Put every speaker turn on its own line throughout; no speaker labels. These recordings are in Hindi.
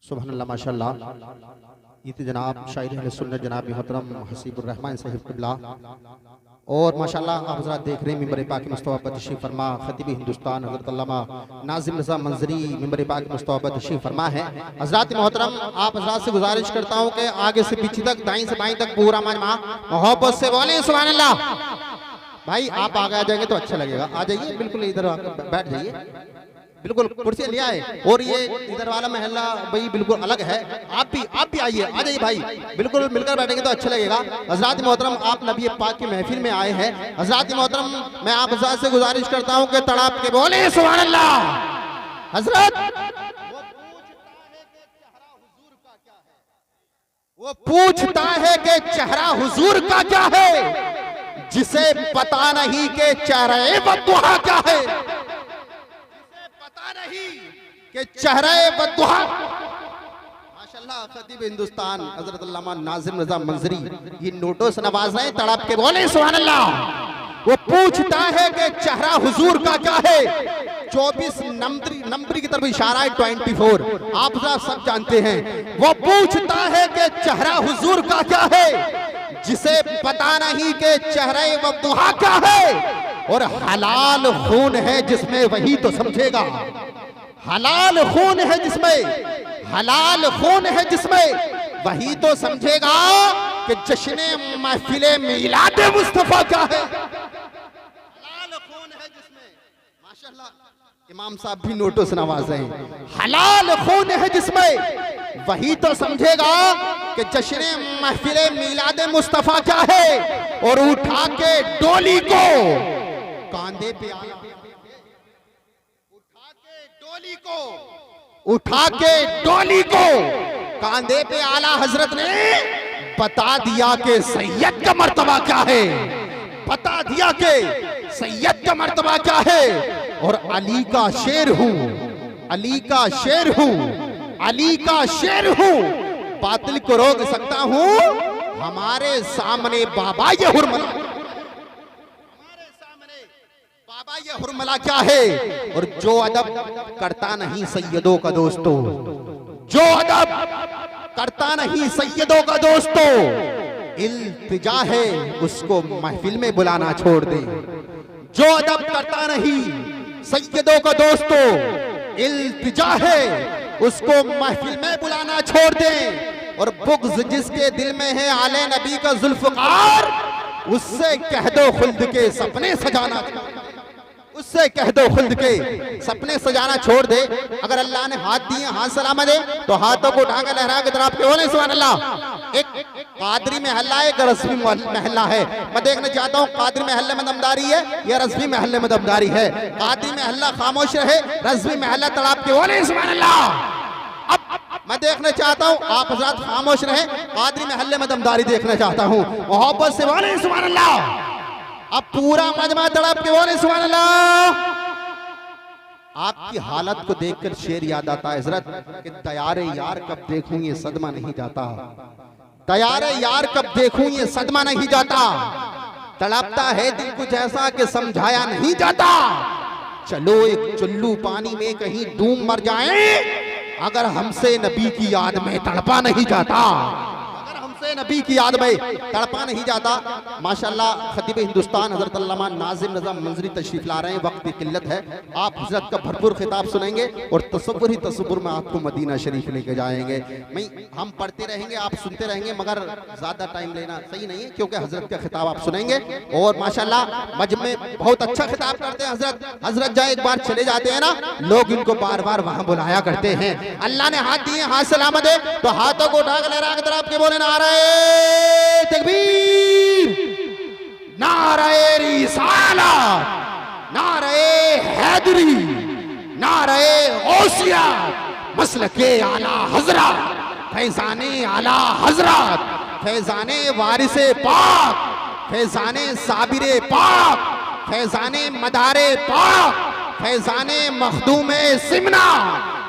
सुभानअल्लाह माशाअल्लाह। ये थे जनाब शायर अहले सुन्नत जनाब मोहतरम हसीबुर रहमान साहिब क़िबला। और माशाअल्लाह आप हज़रात देख रहे हैं मिंबर पाक मुस्तफ़ा पर तशरीफ़ फरमा खतीब हिंदुस्तान हज़रत अल्लामा नाज़िम रज़ा मंजरी मिंबर पाक मुस्तफ़ा पर तशरीफ़ फरमा है। हज़रात मोहतरम आप हज़रात से गुजारिश करता हूँ कि आगे से पीछे तक दाईं से बाईं तक पूरा मजमा मोहब्बत से बोले सुभानअल्लाह। भाई आप आगे आ जाएंगे तो अच्छा लगेगा। आ जाइए बिल्कुल इधर बैठ जाइए, बिल्कुल कुर्सी ले आए। और ये इधर वाला महल्ला भाई बिल्कुल अलग है। आप भी आइए, आ जाइए भाई, बिल्कुल मिलकर बैठेंगे तो अच्छा लगेगा। हज़रात मोहतरम आप नबी पाक की महफिल में आए हैं। हज़रात मोहतरम मैं आप हज़रात से गुजारिश करता हूँ कि तड़ाप के बोले सुभान अल्लाह। हज़रत वो पूछता है कि चेहरा हुजूर का क्या है, जिसे पता नहीं कि चेहरे बद्दुहा क्या है, पता नहीं कि चेहरे बद्दुहा। माशाअल्लाह खतीब हिंदुस्तान हज़रत अल्लामा नाज़िम रज़ा मंजरी ये नोटों से नवाज रहे हैं। तड़प के बोले सुभान अल्लाह। वो पूछता है कि चेहरा हुजूर का क्या है। 24 नंबर की तरफ इशारा है 24 आप सब जानते हैं। वो पूछता है कि चेहरा हुजूर का क्या है, जिसे पता नहीं कि चेहरे बद्दुहा क्या है। और हलाल खून है जिसमें वही तो समझेगा, हलाल खून है जिसमें, हलाल खून है जिसमें वही तो समझेगा कि जश्न महफिले मिलाद मुस्तफा क्या है। हलाल खून है जिसमें, माशाअल्लाह इमाम साहब भी नोटों से नवाज हैं। हलाल खून है जिसमें वही तो समझेगा कि जश्न महफिले मिलाद मुस्तफा क्या है। और उठा के डोली को कांधे पे आला, उठा के डोली को कांधे पे आला हजरत ने बता दिया कि सैयद का मर्तबा क्या है, बता दिया कि सैयद का मर्तबा क्या है। और अली का शेर हूं, अली का शेर हूं, अली का शेर हूं, बातिल को रोक सकता हूं। हमारे सामने बाबा ये हुरमला, बाबा ये हुरमला क्या है। और जो अदब करता नहीं सैयदों का दोस्तों, जो अदब करता नहीं सैयदों का दोस्तों, इल्तिजा है उसको महफिल में बुलाना छोड़ दे। जो अदब करता नहीं सैयदों का दोस्तों, इल्तिजा है उसको महफिल में बुलाना छोड़ दे। और बुग़्ज़ जिसके दिल में है आले नबी का जुल्फ़कार, उससे कह दो खुल्द के सपने सजाना, उससे कह दो खुल्द के सपने सजाना छोड़ दे। अगर अल्लाह ने हाथ दिए हाथ सलामत दे तो हाथों को उठाकर लहरा के तरफ बोले सुभान अल्लाह। एक कादरी महल्ला है, एक रज़वी महल्ला है। मैं देखना चाहता हूँ कादरी महल्ले में दमदारी है या रज़वी महल्ले में दमदारी है। कादरी महल्ला खामोश रहे, रज़वी महल्ला तड़ाप के बोले सुभान अल्लाह। अब मैं देखना चाहता हूँ आप हज़रात खामोश रहे, कादरी महल्ले में दमदारी देखना चाहता हूँ। मोहब्बत से बोले सुभान अल्लाह। अब पूरा मजमा तड़प के बोले सुभान अल्लाह। आपकी हालत को देखकर शेर याद आता है हजरत कि तैयारे यार कब देखूं ये सदमा नहीं जाता, तैयारे यार कब देखूं ये सदमा नहीं जाता। तड़पता है दिल कुछ ऐसा कि समझाया नहीं जाता। चलो एक चुल्लू पानी में कहीं डूब मर जाए, अगर हमसे नबी की याद में तड़पा नहीं जाता, नबी की याद में तड़पा नहीं जाता। माशाअल्लाह खतीब हिंदुस्तान हजरत अल्लामा नाज़िम रज़ा मंजरी तशरीफ ला रहे हैं। वक्त की किल्लत है, आप हजरत का भरपूर खिताब सुनेंगे और तसव्वुर ही तसव्वुर में आपको मदीना शरीफ लेके जाएंगे। हम पढ़ते रहेंगे, आप सुनते रहेंगे, मगर ज्यादा टाइम लेना सही नहीं है क्योंकि हजरत का खिताब आप सुनेंगे। और माशाअल्लाह मजमे बहुत अच्छा खिताब करते हैं हजरत। हजरत जहाँ एक बार चले जाते हैं ना, लोग इनको बार बार वहां बुलाया करते हैं। अल्लाह ने हाथ दिए हाथ सलामत है तो हाथों को उठा कर लहरा के तरफ के बोले नारा तकबीर, नारे रिसालत, नारे हैदरी, नारे गौसिया, मसलके आला हजरत, फैजाने आला हजरत, फैजाने वारिसे पाक, फैजाने साबिरे पाक, फैजाने मदारे पाक, फैजाने मखदूमे सिमना,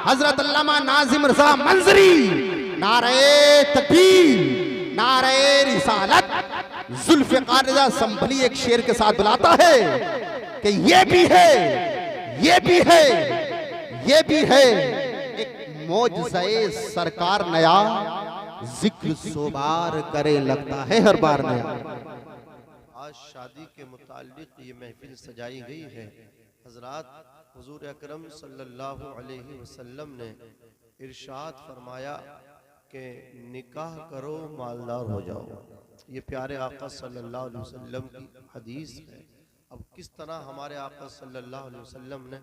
हजरत अल्लामा नाज़िम रज़ा मंजरी। नारे तकबीर, नारे रिसालत। जुल्फ़िकार रज़ा संभली एक शेर के साथ बुलाता है कि ये भी है, ये भी है, ये भी है। एक मौजज़े सरकार नया, जिक्र सोबार करे लगता है हर बार नया।
आज शादी के मुताल्लिक ये महफिल सजाई गई है। हजरात, हुजूर अकरम सल्लल्लाहु अलैहि वसल्लम ने इरशाद फरमाया कि निकाह करो मालदार हो जाओ। ये प्यारे आका सल्लल्लाहु अलैहि वसल्लम की हदीस है। अब किस तरह हमारे आका सल्लल्लाहु अलैहि वसल्लम ने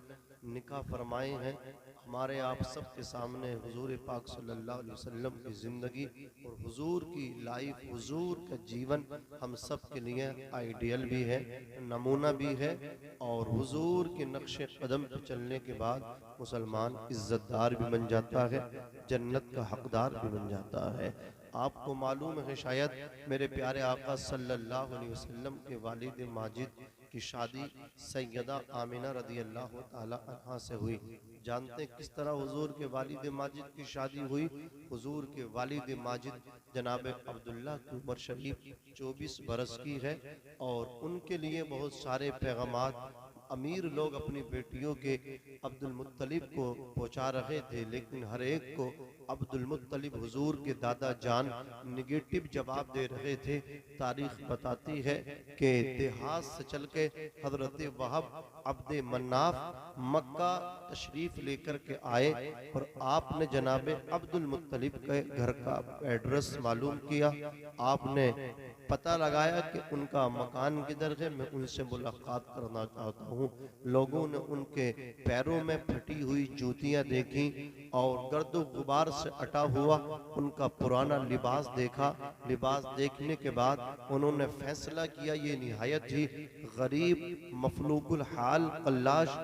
निकाह फरमाए हैं, हमारे आप सब के सामने हुजूर पाक सल्लल्लाहु अलैहि वसल्लम की ज़िंदगी और हुजूर की लाइफ, हुजूर का जीवन हम सब के लिए आइडियल भी है, नमूना भी है। और हुजूर के नक्शे कदम पर चलने के बाद मुसलमान इज्जतदार भी बन जाता है, जन्नत का हकदार भी बन जाता है। आपको मालूम है शायद मेरे प्यारे आका सल्लल्लाहु अलैहि वसल्लम के वालिद माजिद की शादी सैयदा आमिना रदी अल्लाह ताला अन्हा से हुई। जानते हैं किस तरह हुजूर के वालिद माजिद की शादी हुई? हुजूर के वालिद माजिद जनाब अब्दुल्ला की उम्र शरीफ 24 बरस की है और उनके लिए बहुत सारे पैगामात अमीर लोग अपनी बेटियों के अब्दुल मुत्तलिब को पहुंचा रहे थे, लेकिन हर एक को अब्दुल मुत्तलिब हुजूर के दादा जान निगेटिव जवाब दे रहे थे। तारीख बताती है कि इतिहास से चल के हजरत वहब अब्दे मन्नाफ मक्का तशरीफ लेकर के आए और आपने जनाब अब्दुल मुत्तलिब के घर का एड्रेस मालूम किया। आपने पता लगाया कि उनका मकान किधर है, मैं उनसे मुलाकात करना चाहता हूँ। लोगों ने उनके पैरों में फटी हुई जूतियां देखी और गर्दो गुबार से अटा हुआ उनका पुराना लिबास देखा। लिबास देखने के बाद उन्होंने फैसला किया ये निहायत ही गरीब मफलूकुल हाल कल्लाश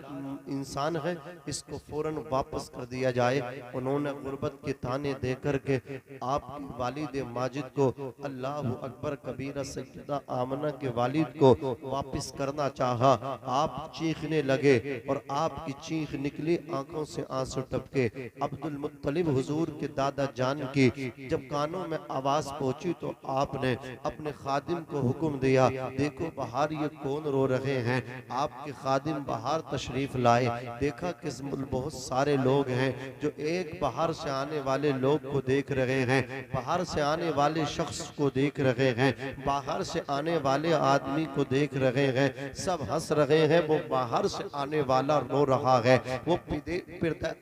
इंसान है, इसको फौरन वापस कर दिया जाए। उन्होंने गुर्बत के ताने दे करके आपके वालिद माजिद को अल्लाह अकबर कबीरा सैयदा आमना के वालिद को वापस करना चाहा। आप चीखने लगे और आपकी चीख निकली, आंखों से आंसू टपके। अब्दुल मुत्तलिब हुजूर के दादा जान की जब कानों में आवाज पहुंची तो आपने अपने खादिम को हुक्म दिया, देखो बाहर ये कौन रो रहे हैं। आपके खादिम बाहर तशरीफ लाए, देखा कि बहुत सारे लोग हैं जो एक बाहर से आने वाले लोग को देख रहे हैं, बाहर से आने वाले शख्स को देख रहे हैं, बाहर से आने वाले आदमी को देख रहे हैं, सब हंस रहे हैं। वो बाहर से आने वाला रो रहा है, वो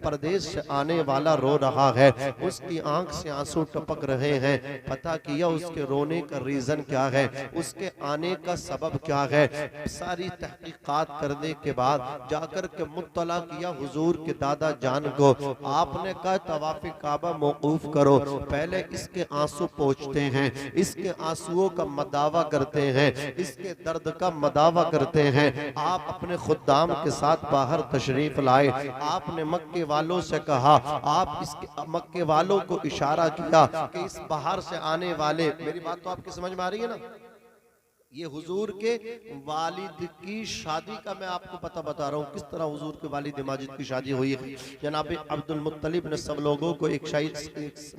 परदेश से आने वाला रो रहा है, उसकी आंख से आंसू टपक रहे हैं। पता किया उसके रोने का रीजन क्या है, उसके आने का सबब क्या है। सारी तहकीकात करने के बाद जाकर के मुत्तला किया हुजूर के दादा जान को। आपने कहा तवाफ काबा मौकूफ करो, पहले इसके आंसू पहुंचते हैं, इसके आंसुओं का मदावा करते हैं, इसके दर्द का मदावा करते हैं। आप अपने खुद्दाम के साथ बाहर तशरीफ लाए। आपने मक्के वालों से कहा, आप इसके मक्के वालों को इशारा किया कि इस बाहर से आने वाले, मेरी बात तो आपकी समझ में आ रही है ना? ये हुजूर के वालिद की शादी का मैं आपको पता बता रहा हूँ, किस तरह हुजूर के वालिद माजिद की शादी हुई है। जनाब अब्दुल मुत्तलिब ने सब लोगों को एक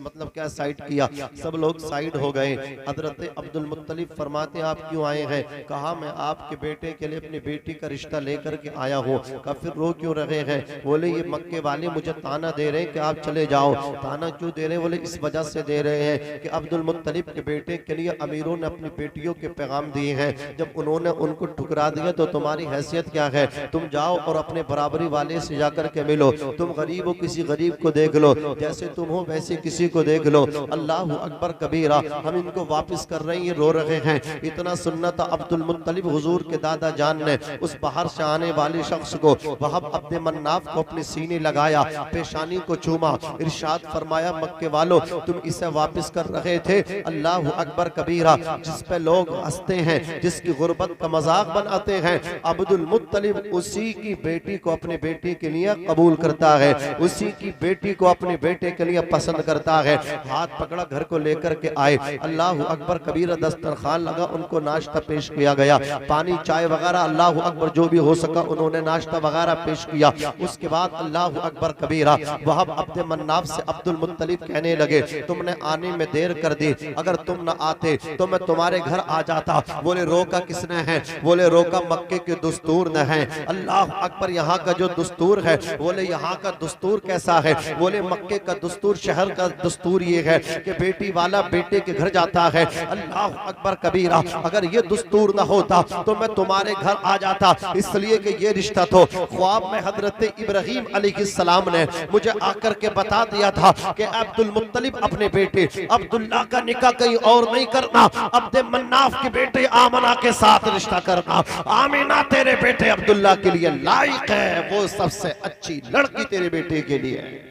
मतलब क्या साइड किया, सब लोग साइड हो गए। हजरत अब्दुल मुत्तलिब फरमाते हैं आप क्यों आए हैं? कहा मैं आपके बेटे के लिए अपनी बेटी का रिश्ता लेकर के आया हूँ। कहा फिर रो क्यों रहे हैं? बोले ये मक्के वाले मुझे ताना दे रहे हैं कि आप चले जाओ। ताना क्यों दे रहे हैं? बोले इस वजह से दे रहे हैं कि अब्दुल मुत्तलिब के बेटे के लिए अमीरों ने अपनी बेटियों के पैगाम दिए हैं, जब उन्होंने उनको ठुकरा दिया तो तुम्हारी हैसियत क्या है? तुम जाओ और अपने बराबरी वाले से जाकर के मिलो। तुम गरीब हो, किसी गरीब को देख लो, जैसे तुम हो वैसे किसी को देख लो। अल्लाह अकबर कबीरा, हम इनको वापस कर रहे हैं, रो रहे हैं। इतना सुनना था अब्दुल मुत्तलिब हुजूर के दादा जान ने उस बाहर से आने वाले शख्स को वहाब अब्दे मन्नाफ को अपने सीने लगाया, पेशानी को चूमा, इरशाद फरमाया मक्के वालों तुम इसे वापस कर रहे थे। अल्लाह अकबर कबीरा, जिस पे लोग हंसते हैं, जिसकी गुर्बत का मजाक बनाते हैं, अब्दुल मुत्तलिब उसी की बेटी को अपने बेटे के लिए कबूल करता है, उसी की बेटी को अपने बेटे के लिए पसंद करता है। हाथ पकड़ा, घर को लेकर के आए। अल्लाह अकबर कबीरा, दस्तरखान लगा, उनको नाश्ता पेश किया गया, पानी चाय वगैरह अल्लाह अकबर जो भी हो सका उन्होंने नाश्ता वगैरह पेश किया। उसके बाद अल्लाह अकबर कबीरा वहाब अब्दे मन्नाफ से अब्दुल मुत्तलिब कहने लगे तुमने आने में देर कर दी, अगर तुम न आते तो मैं तुम्हारे घर आ जाता बोले रोका किसने है? बोले रोका मक्के के दस्तूर ने है। अल्लाह अकबर, यहाँ का जो दस्तूर है, बोले यहाँ का दस्तूर कैसा है? बोले मक्के का दस्तूर, शहर का दस्तूर ये है कि बेटी वाला बेटे के घर जाता है। अल्लाह अकबर कबीरा, अगर ये दस्तूर ना होता तो मैं तुम्हारे घर आ जाता, इसलिए कि ये रिश्ता तो ख्वाब में हजरत इब्राहीम अलैहिस्सलाम ने मुझे आकर के बता दिया था कि अब्दुल मुत्तलिब अपने बेटे अब्दुल्ला का निकाह कहीं और नहीं करना, अब्द मन्नाफ के बेटे आमना के साथ रिश्ता करना। आमीना तेरे बेटे अब्दुल्ला के लिए लायक है, वो सबसे अच्छी लड़की तेरे बेटे के लिए है।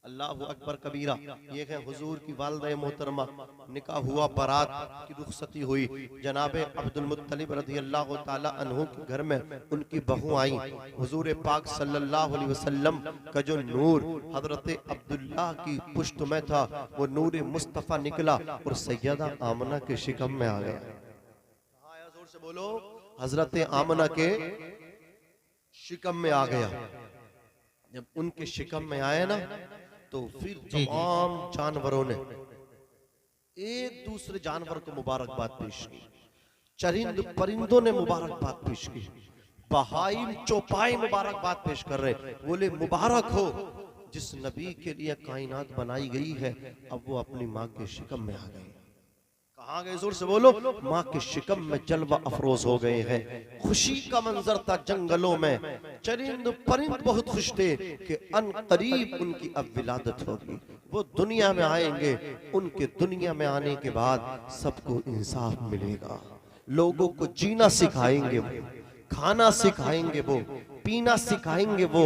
अल्लाह अकबर कबीरा। ये है हुजूर की वालिदा मोहतरमा, निकाह हुआ, बारात की रुखसती हुई, जनाबे अब्दुल मुत्तलिब रज़ी अल्लाह ताला अन्हु के घर में उनकी बहू आई। हुजूर पाक सल्लल्लाहु अलैहि वसल्लम का जो नूर हजरत अब्दुल्ला की पुश्त में था, वो नूर मुस्तफ़ा निकला और सैयदा आमना के शिकम में आ गया। जोर से बोलो, हजरत आमना के शिकम में आ गया। जब उनके शिकम में आए ना, तो फिर तमाम जानवरों ने एक दूसरे जानवर को मुबारकबाद पेश की, चरिंद परिंदों ने मुबारकबाद पेश की, बहाइम चौपाई मुबारकबाद पेश कर रहे। बोले मुबारक हो जिस नबी के लिए कायनात बनाई गई है, अब वो अपनी माँ के शिकम में आ गए। कहाँ गए? जोर से बोलो, माँ के शिकम में जलवा अफरोज हो गए हैं। खुशी का मंजर था जंगलों में, चरिंद परिंद बहुत खुश थे कि अन करीब उनकी अब विलादत होगी, वो दुनिया में आएंगे। उनके दुनिया में आने के बाद सबको इंसाफ मिलेगा, लोगों को जीना सिखाएंगे वो, खाना सिखाएंगे वो, पीना सिखाएंगे वो,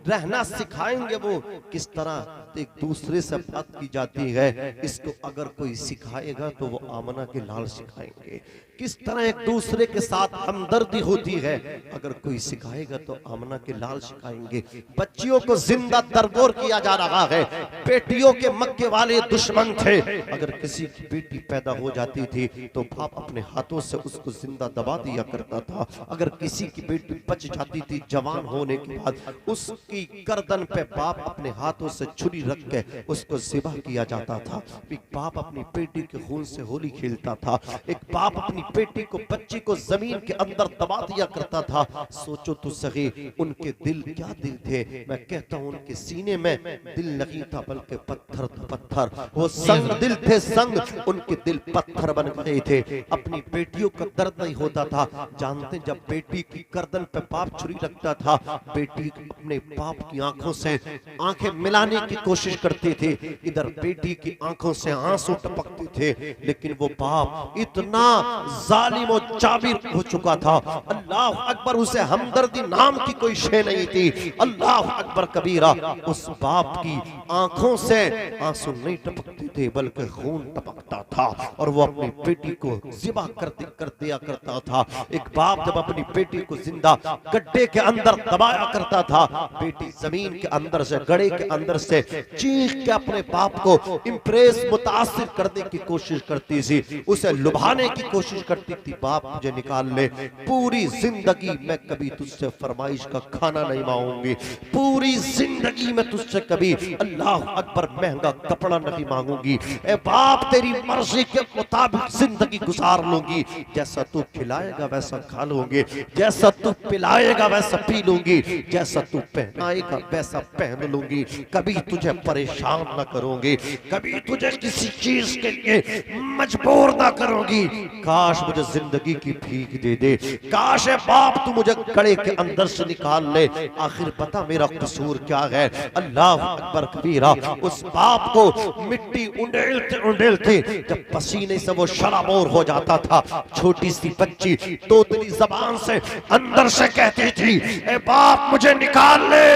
रहना सिखाएंगे वो। किस तरह एक दूसरे से बात की जाती है, इसको अगर कोई सिखाएगा तो वो आमना के लाल सिखाएंगे। किस तरह एक दूसरे के साथ हमदर्दी होती है, अगर कोई सिखाएगा तो आमना के लाल सिखाएंगे। बच्चियों को जिंदा दरगोर किया जा रहा है। बेटियों के मक्के वाले दुश्मन थे, अगर किसी की बेटी पैदा हो जाती थी तो बाप अपने हाथों से उसको जिंदा दबा दिया करता था। अगर किसी की बेटी बच जाती थी जवान होने के बाद, उसकी गर्दन पे बाप अपने हाथों से छुरी रख के उसको ज़िबा किया जाता था। एक बाप अपनी बेटी के खून से होली खेलता था। एक बाप अपनी बेटी को, बच्ची को जमीन के अंदर दबा दिया करता था। सोचो तो सही, उनके दिल क्या दिल थे। मैं कहता हूं उनके सीने में दिल नहीं था बल्कि पत्थर था, पत्थर। वो संग दिल थे, संग, उनके दिल पत्थर बन गए थे। अपनी बेटियों का दर्द नहीं होता था। जानते, जब बेटी की गर्दन पे बाप छुरी रखता था, बेटी अपने बाप की आंखों से आंखें मिलाने की कोशिश करती थी, इधर बेटी की आंखों से आंसू टपकते थे। लेकिन वो बाप इतना जालिम और जाबिर हो चुका था, अल्लाह अकबर, उसे हमदर्दी नाम की कोई शे नहीं थी। अल्लाह अकबर कबीरा। उस बाप की आंखों से आंसू नहीं टपकते थे बल्कि खून टपकता था, और वो अपनी बेटी को ज़िबा कर दिया करता था। एक बाप जब अपनी बेटी को जिंदा गड्ढे के अंदर दबाया करता था, बेटी जमीन के अंदर से, गड्ढे के अंदर से चीख के अपने बाप को इम्प्रेस, मुतासिर करने की कोशिश करती थी, उसे लुभाने की कोशिश करती थी। बाप मुझे निकाल ले, पूरी जिंदगी मैं कभी तुझसे फरमाइश का खाना नहीं मांगूंगी, पूरी जिंदगी में तुझसे कभी अल्लाह अकबर महंगा कपड़ा नहीं मांगूंगी। ए बाप, तेरी मर्जी के मुताबिक जिंदगी गुजार लूंगी, जैसा तू खिलाएगा वैसा खा लूंगी, जैसा तू पिलाएगा वैसा पी लूंगी, जैसा तू पहनाएगा वैसा पहन लूंगी। कभी तुझे परेशान न करूंगी, कभी तुझे किसी चीज के लिए मजबूर ना करूंगी। काश मुझे जिंदगी की भीख दे दे, काश है बाप तू मुझे गड्ढे के अंदर से निकाल ले। आखिर पता मेरा कसूर क्या है। अल्लाह अकबर कबीरा। उस बाप को मिट्टी उंडेलते उंडेलते जब पसीने से वो शराबोर हो जाता था, छोटी सी बच्ची तोतली जबान से अंदर से कहती थी, ए बाप मुझे निकाल ले,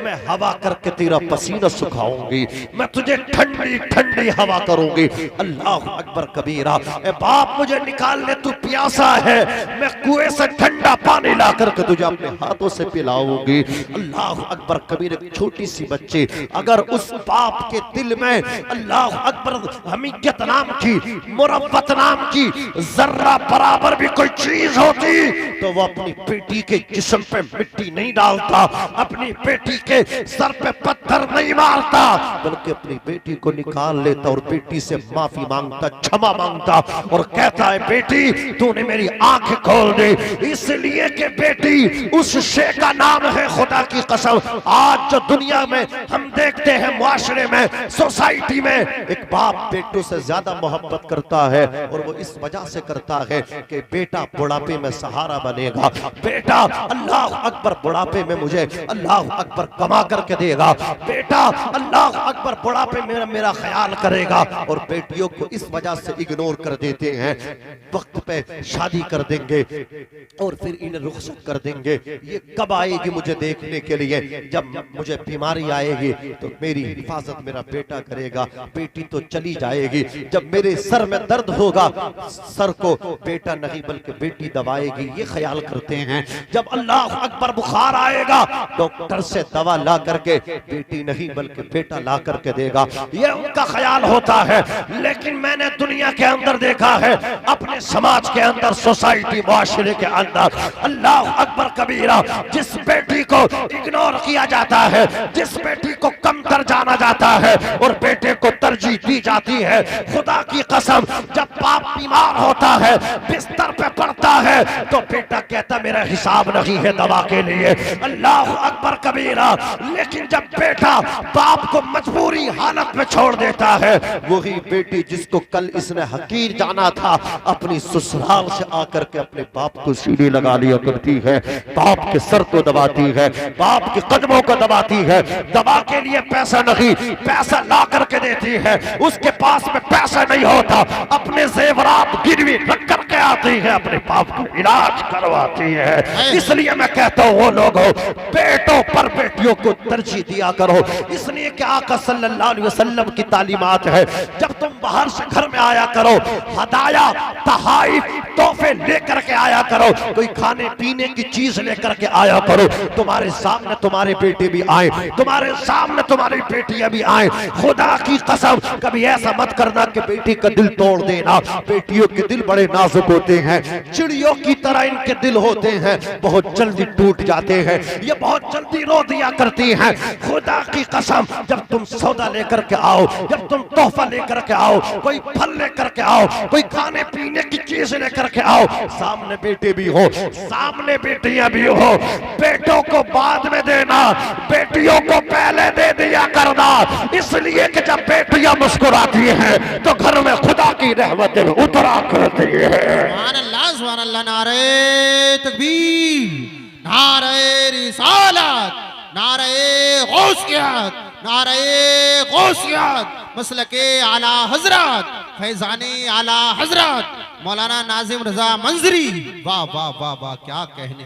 मैं हवा करके तेरा पसीना सुखाऊंगी, मैं तुझे ठंडी ठंडी हवा करूंगी। अल्लाह अकबर कबीरा। ए बाप मुझे निकाल ले, तू प्यासा है, मैं कुएं से ठंडा पानी ला करके तुझे अपने हाथों से पिलाऊंगी। अल्लाह अकबर कबीर। एक छोटी सी बच्ची, अगर उस बाप के दिल में अल्लाह अकबर हमीयत नाम की, मुरब्बत नाम की जर्रा बराबर भी कोई चीज होती तो वो अपनी बेटी के जिस्म पे मिट्टी नहीं डालता, अपनी बेटी के सर पे पत्थर नहीं मारता, बल्कि अपनी बेटी को निकाल लेता और बेटी से माफी मांगता, क्षमा मांगता और कहता है बेटी तूने मेरी आंखें खोल दी। इसलिए कि बेटी उस शे का नाम है, खुदा की कसम आज जो दुनिया में हम देखते हैं, मुआशरे में, सोसाइटी में, एक बाप बेटों से ज्यादा मोहब्बत करता है और वो इस वजह से करता है कि बेटा बुढ़ापे में सहारा बनेगा, बेटा अल्लाह अकबर बुढ़ापे में मुझे अल्लाह अकबर कमा करके देगा, बेटा अल्लाह अकबर बुढ़ापे में मेरा ख्याल करेगा। और बेटियों को इस वजह से इग्नोर कर देते हैं, वक्त पे शादी कर देंगे और फिर इन्हें रुखसत कर देंगे। ये कब आएगी मुझे देखने के लिए, जब मुझे बीमारी आएगी तो मेरी हिफाजत मेरा बेटा करेगा, बेटी तो चली जाएगी। जब मेरे सर में दर्द होगा सर को बेटा नहीं बल्कि बेटी दबाएगी, ये ख्याल करते हैं। जब अल्लाह अकबर बुखार आएगा डॉक्टर से दवा ला करके बेटी नहीं बल्कि बेटा ला करके देगा, ये उनका ख्याल होता है। लेकिन मैंने दुनिया के अंदर देखा है, अपने समाज के अंदर, सोसाइटी, मुआशरे के अंदर, अल्लाह अकबर कबीरा, जिस बेटी को इग्नोर किया जाता है, जिस बेटी को कम कर जाना जाता है और बेटे को तरजीह दी जाती है, खुदा की कसम जब बाप बीमार होता है, बिस्तर पे पड़ता है तो बेटा कहता मेरा हिसाब नहीं है दवा के लिए, अल्लाह अकबर कबीरा। लेकिन जब बेटा बाप को मजबूरी हालत में छोड़ देता है, वही बेटी जिसको कल इसने हकीर जाना था अपनी ससुराल से आकर के अपने बाप को सीढ़ी लगा लिया करती है, बाप के सर को दबाती है, बाप के कदमों को दबाती है। दवा के लिए पैसा नहीं, पैसा ला करके देती है, उसके पास में पैसा नहीं होता, अपने जेवरात गिरवी रख करके आती है, अपने बाप को इलाज करवाती है। इसलिए मैं कहता हूँ वो लोगों बेटों पर बेटियों को तरजीह दिया करो, इसलिए कि आका सल्लल्लाहु अलैहि वसल्लम की तालीमात है, जब तुम बाहर से घर में आया करो हदाया तहाइफ तोहफे लेकर के आया करो, कोई खाने पीने की चीज लेकर के आया करो, तुम्हारे सामने तुम्हारे बेटे भी आए, तुम्हारे सामने तुम्हारी बेटियां भी आए। खुदा की कसम कभी ऐसा मत करना कि बेटी का दिल तोड़ देना, बेटियों के दिल बड़े नाजुक होते हैं, चिड़ियों की तरह इनके दिल होते हैं, बहुत जल्दी टूट जाते हैं, ये बहुत जल्दी रो दिया करती हैं। खुदा की कसम जब तुम सौदा लेकर के आओ, जब तुम तोहफा लेकर के आओ, कोई फल लेकर के आओ, कोई खाने पीने की चीज लेकर के आओ, सामने बेटे भी हो, सामने बेटियां भी हो, बेटों को बाद में देना, बेटियों को पहले दे दिया करना, इसलिए कि जब बेटियां मुस्कुराती हैं तो घर में खुदा की रहमतें उतरा करती है।
सुभान अल्लाह, नारे तकबीर, नारे रिसालत, नारे गौसियत, नारे गौसियत, मसलके आला हजरत, फैजाने आला हजरत मौलाना नाजिम रजा मंजरी। वाह वाह वाह वाह, क्या कहने।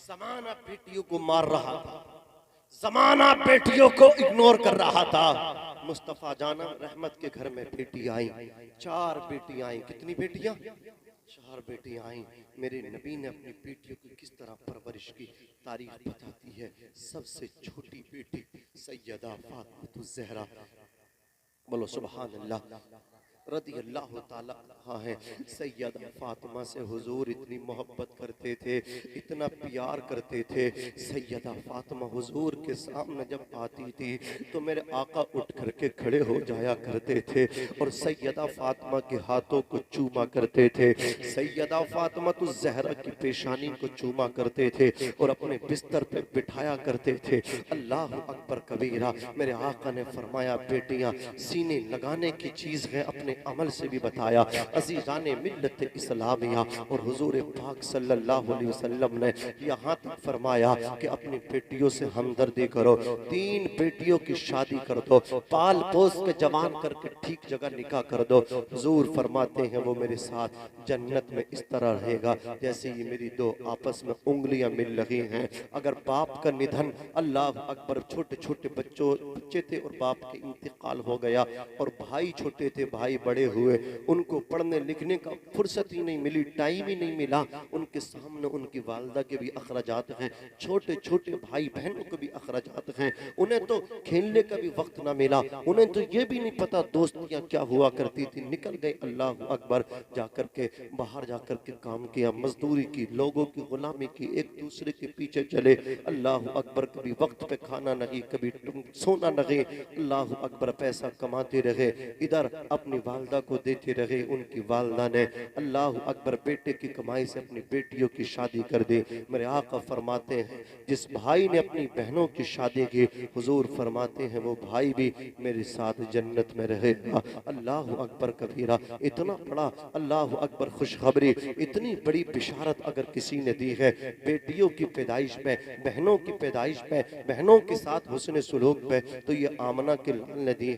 जमाना बेटियों को मार रहा था, जमाना बेटियों को इग्नोर कर रहा था। मुस्तफा जाना रहमत के घर में बेटी आई, 4 बेटी आई। कितनी बेटियां? 4 बेटियां आई। मेरे नबी ने अपनी बेटियों की किस तरह परवरिश की तारीख बताती है। सबसे छोटी बेटी सैयदा फातिमा ज़हरा, बोलो सुभान अल्लाह, रदी अल्लाह ताला अन्हा है। सैयदा फातिमा से हुजूर इतनी मोहब्बत करते थे, इतना प्यार करते थे। सैयदा फातिमा हुजूर के सामने जब आती थी तो मेरे आका उठ करके खड़े हो जाया करते थे और सैयदा फातिमा के हाथों को चूमा करते थे, सैयदा फातिमा तो ज़हरा की पेशानी को चूमा करते थे और अपने बिस्तर पे बिठाया करते थे। अल्लाह अकबर कबीरा। मेरे आका ने फरमाया बेटियां सीने लगाने की चीज़ है, अपने अमल से भी बताया। अज़ीज़ाने मिल्लत इस्लामिया और हुजूर पाक सल्लल्लाहु अलैहि वसल्लम ने यहाँ तक फरमाया कि अपनी बेटियों से हमदर्दी करो, 3 बेटियों की शादी कर दो, पाल पोस के जवान करके ठीक जगह निकाह कर दो। हुजूर फरमाते हैं वो मेरे साथ जन्नत में इस तरह रहेगा जैसे ये मेरी 2 आपस में उंगलियां मिल रही हैं। अगर बाप का निधन, अल्लाह अकबर, छोटे छोटे बच्चे थे और बाप के इंतकाल हो गया और भाई छोटे थे, भाई बड़े हुए, उनको पढ़ने लिखने का फुर्सत ही नहीं मिली, टाइम ही नहीं मिला। उनके सामने उनकी वालदा के भी अखराजात हैं, छोटे छोटे भाई बहनों के भी अखराजात हैं। उन्हें तो खेलने का भी वक्त ना मिला, उन्हें तो ये भी नहीं पता दोस्तियां क्या हुआ करती थी। निकल गए अल्लाह अकबर, जाकर के बाहर जाकर के काम किया, मजदूरी की, लोगों की गुलामी की, एक दूसरे के पीछे चले। अल्लाह अकबर, कभी वक्त पे खाना नहीं, कभी सोना नहीं। अल्लाह अकबर, पैसा कमाते रहे, इधर अपनी वालदा को देते रहे। उनकी वालदा ने अल्लाह अकबर बेटे की कमाई से अपनी बेटियों की शादी कर दी। मेरे आका फरमाते हैं जिस भाई ने अपनी बहनों की शादी की, हुजूर फरमाते हैं वो भाई भी मेरे साथ जन्नत में रहेगा। अल्लाह अकबर कबीरा। इतना बड़ा अल्लाह अकबर खुशखबरी, इतनी बड़ी बिशारत अगर किसी ने दी है बेटियों की पैदाइश पे, बहनों की पैदाइश पे, बहनों के साथ हुस्न सुलूक पे, तो ये आमना के लाल ने दी